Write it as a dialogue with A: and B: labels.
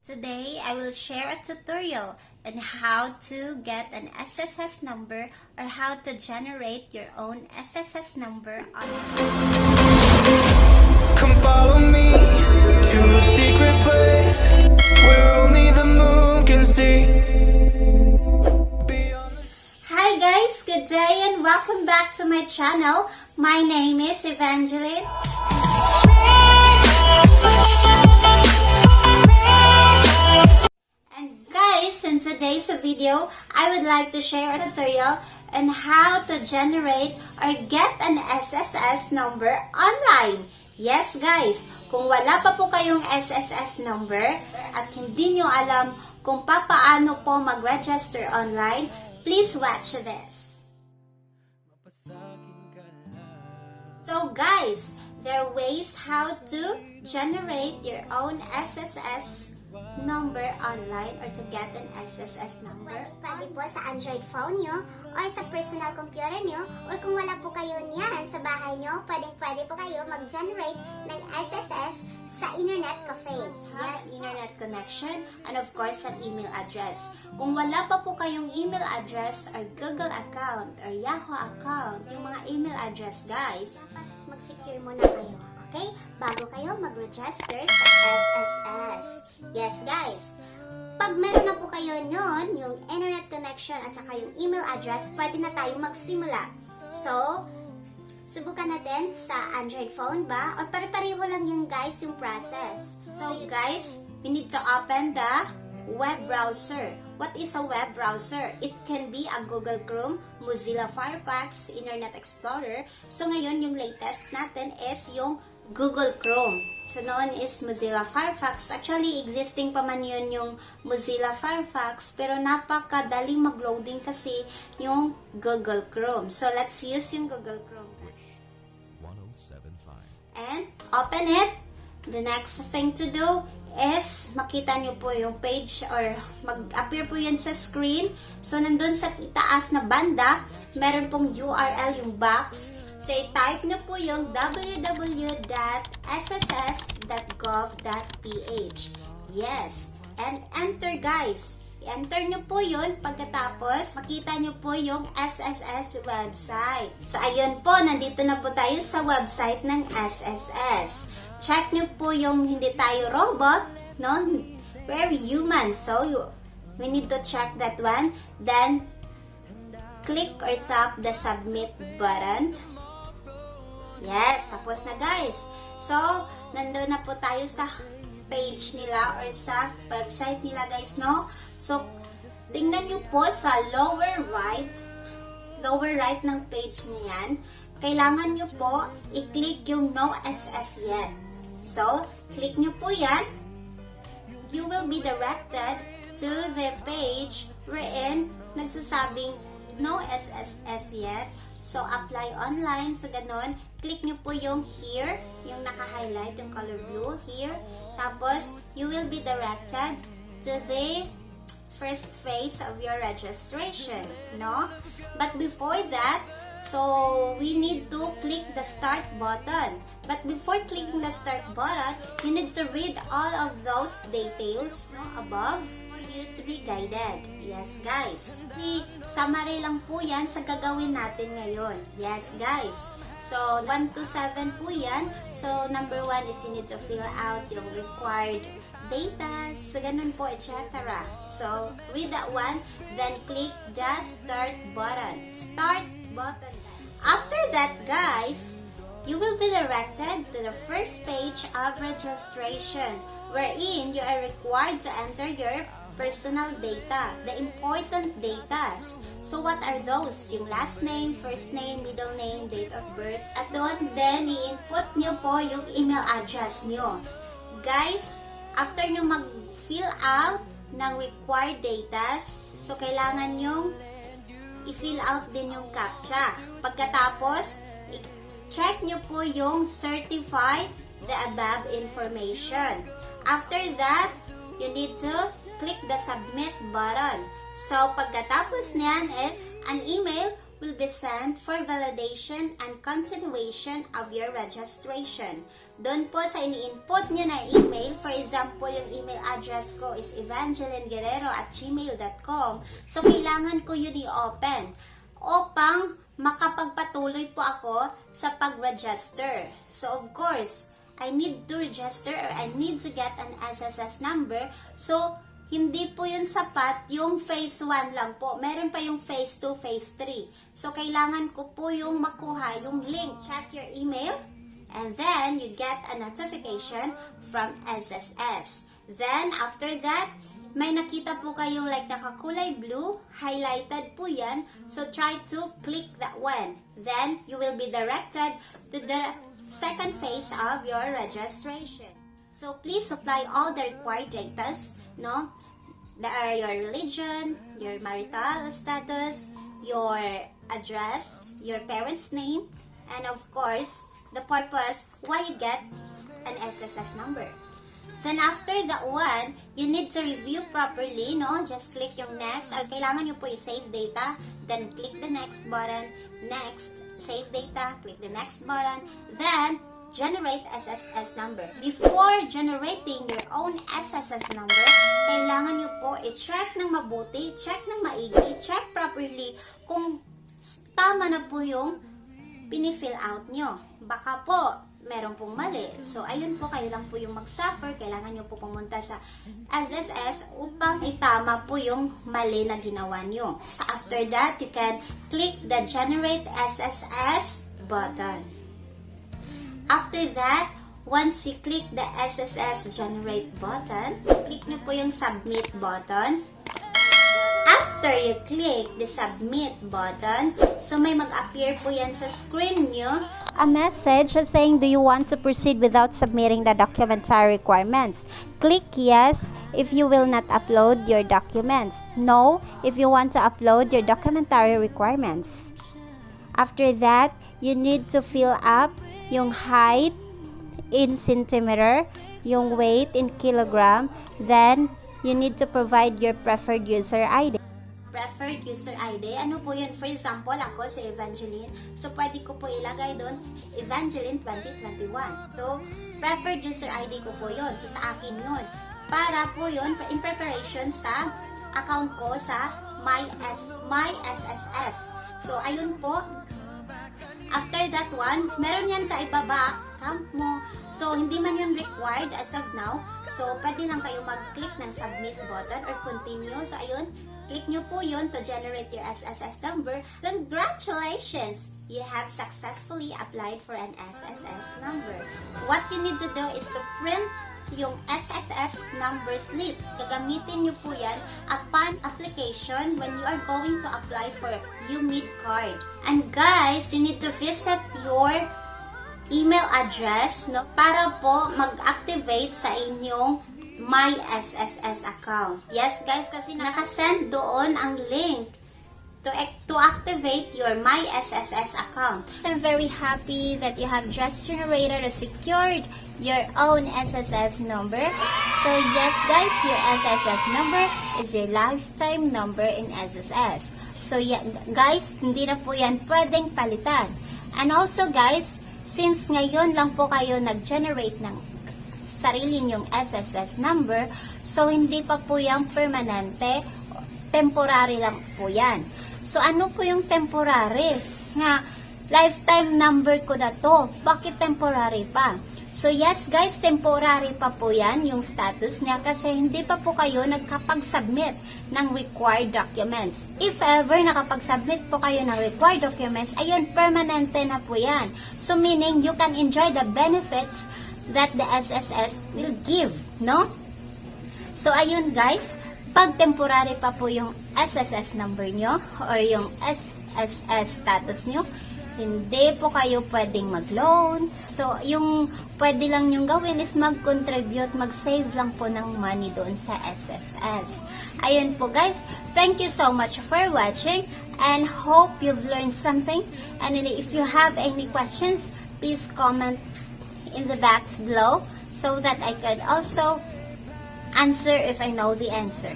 A: Today, I will share a tutorial on how to get an SSS number or how to generate your own SSS number online.
B: Come follow me to a secret place where only the moon can see.
A: Hi guys, good day and welcome back to my channel. My name is Evangeline. And guys, in today's video, I would like to share a tutorial on how to generate or get an SSS number online. Yes guys, kung wala pa po kayong SSS number at hindi nyo alam kung paano po mag-register online, please watch this. So guys, there are ways how to generate your own SSS number online or to get an SSS number.
C: Pwede po sa Android phone nyo or sa personal computer nyo or kung wala po kayo niyan sa bahay nyo, pwede po kayo mag-generate ng SSS sa internet cafe.
A: Yes, internet connection and of course an email address. Kung wala pa po kayong email address or Google account or Yahoo account, yung mga email address guys,
C: Mag-secure muna kayo. Okay? Bago kayo mag-register sa SSS. Yes, guys. Pag meron na po kayo nun, yung internet connection at saka yung email address, pwede na tayo magsimula. So, subukan natin sa Android phone ba? O pare-pareho lang yung guys, yung process.
A: So guys, we need to open the web browser. What is a web browser? It can be a Google Chrome, Mozilla Firefox, Internet Explorer. So ngayon, yung latest natin is yung Google Chrome. So noon is Mozilla Firefox. Actually, existing pa man yun yung Mozilla Firefox, pero napakadali mag-loading kasi yung Google Chrome. So let's use yung Google Chrome. And open it. The next thing to do is makita nyo po yung page or mag-appear po yan sa screen. So nandun sa itaas na banda, meron pong URL yung box. So, i-type nyo po yung www.sss.gov.ph. Yes. And enter, guys. I-enter nyo po yun. Pagkatapos, makita nyo po yung SSS website. So, ayun po. Nandito na po tayo sa website ng SSS. Check nyo po yung hindi tayo robot, no? We're human. So, we need to check that one. Then, click or tap the submit button. Yes, tapos na guys. So, nandun na po tayo sa page nila or sa website nila guys, no? So, tingnan nyo po sa lower right ng page niyan. Kailangan nyo po i-click yung No SS yet. So, click nyo po yan. You will be directed to the page wherein nagsasabing No SSS yet. So, apply online. So, ganun. Click nyo po yung here, yung naka-highlight, yung color blue, here. Tapos, you will be directed to the first phase of your registration, no? But before that, so, we need to click the start button. But before clicking the start button, you need to read all of those details, no, above for you to be guided. Yes, guys. Summary lang po yan sa gagawin natin ngayon. Yes, guys. So, 1 to 7 po yan. So, number 1 is you need to fill out yung required data. So, ganun po, etc. So, read that one. Then, click the start button. Start button. After that, guys, you will be directed to the first page of registration wherein you are required to enter your personal data, the important data. So, what are those? Yung last name, first name, middle name, date of birth. At doon, then, i-input nyo po yung email address nyo. Guys, after nyo mag-fill out ng required data, so, kailangan nyo i-fill out din yung CAPTCHA. Pagkatapos, check nyo po yung certify the above information. After that, you need to click the submit button. So, pagkatapos niyan is an email will be sent for validation and continuation of your registration. Doon po sa ini-input nyo na email, for example, yung email address ko is evangelinguerrero@gmail.com. So, kailangan ko yun i-open upang makapagpatuloy po ako sa pag-register. So, of course, I need to register or I need to get an SSS number. So, hindi po yun sapat yung phase 1 lang po. Meron pa yung phase 2, phase 3. So, kailangan ko po yung makuha yung link. Check your email and then you get a notification from SSS. Then, after that, may nakita po kayong like nakakulay blue, highlighted po yan. So, try to click that one. Then, you will be directed to the second phase of your registration. So, please supply all the required data, no? There are your religion, your marital status, your address, your parents' name, and of course, the purpose why you get an SSS number. Then after that one, you need to review properly, no? Just click yung next. As kailangan nyo po i-save data, then click the next button, next, save data, click the next button, then generate SSS number. Before generating your own SSS number, kailangan nyo po i-check ng mabuti, check ng maigi, check properly kung tama na po yung pinifill out nyo. Baka po, meron pong mali. So, ayun po, kayo lang po yung mag-suffer. Kailangan nyo po pumunta sa SSS upang itama po yung mali na ginawa nyo. So, after that, you can click the Generate SSS button. After that, once you click the SSS Generate button, click nyo po yung Submit button. After you click the Submit button, so may mag-appear po yan sa screen nyo. A message saying, do you want to proceed without submitting the documentary requirements? Click yes if you will not upload your documents. No if you want to upload your documentary requirements. After that, you need to fill up yung height in centimeter, yung weight in kilogram, then you need to provide your preferred user ID. Preferred user ID, ano po yun? For example, ako si Evangeline, so pwede ko po ilagay doon Evangeline 2021. So, preferred user ID ko po yun. So, sa akin yun. Para po yun, in preparation sa account ko sa My.SSS. So, ayun po. After that one, meron yan sa ibaba, account mo. So, hindi man yun required as of now. So, pwede lang kayo mag-click ng submit button or continue. So, ayun, click nyo po yun to generate your SSS number. Congratulations! You have successfully applied for an SSS number. What you need to do is to print yung SSS number slip. Gagamitin nyo po yan upon application when you are going to apply for UMID card. And guys, you need to visit your email address, no, para po mag-activate sa inyong My.SSS account. Yes guys, kasi nakasend doon ang link to activate your My.SSS account. I'm very happy that you have just generated or secured your own SSS number. So yes guys, your SSS number is your lifetime number in SSS. So yeah, guys, hindi na po yan pwedeng palitan. And also guys, since ngayon lang po kayo nag-generate ng sarili nyong SSS number, so hindi pa po yan permanente, temporary lang po yan. So ano po yung temporary? Nga, lifetime number ko na to, bakit temporary pa? So yes guys, temporary pa po yan yung status niya kasi hindi pa po kayo nagkapag-submit ng required documents. If ever nakapag-submit po kayo ng required documents, ayun, permanente na po yan. So meaning you can enjoy the benefits that the SSS will give, no? So ayun guys, pag temporary pa po yung SSS number nyo or yung SSS status nyo, hindi po kayo pwedeng mag-loan. So, yung pwede lang yung gawin is mag-contribute, mag-save lang po ng money doon sa SSS. Ayun po guys, thank you so much for watching and hope you've learned something. And if you have any questions, please comment in the box below so that I could also answer if I know the answer.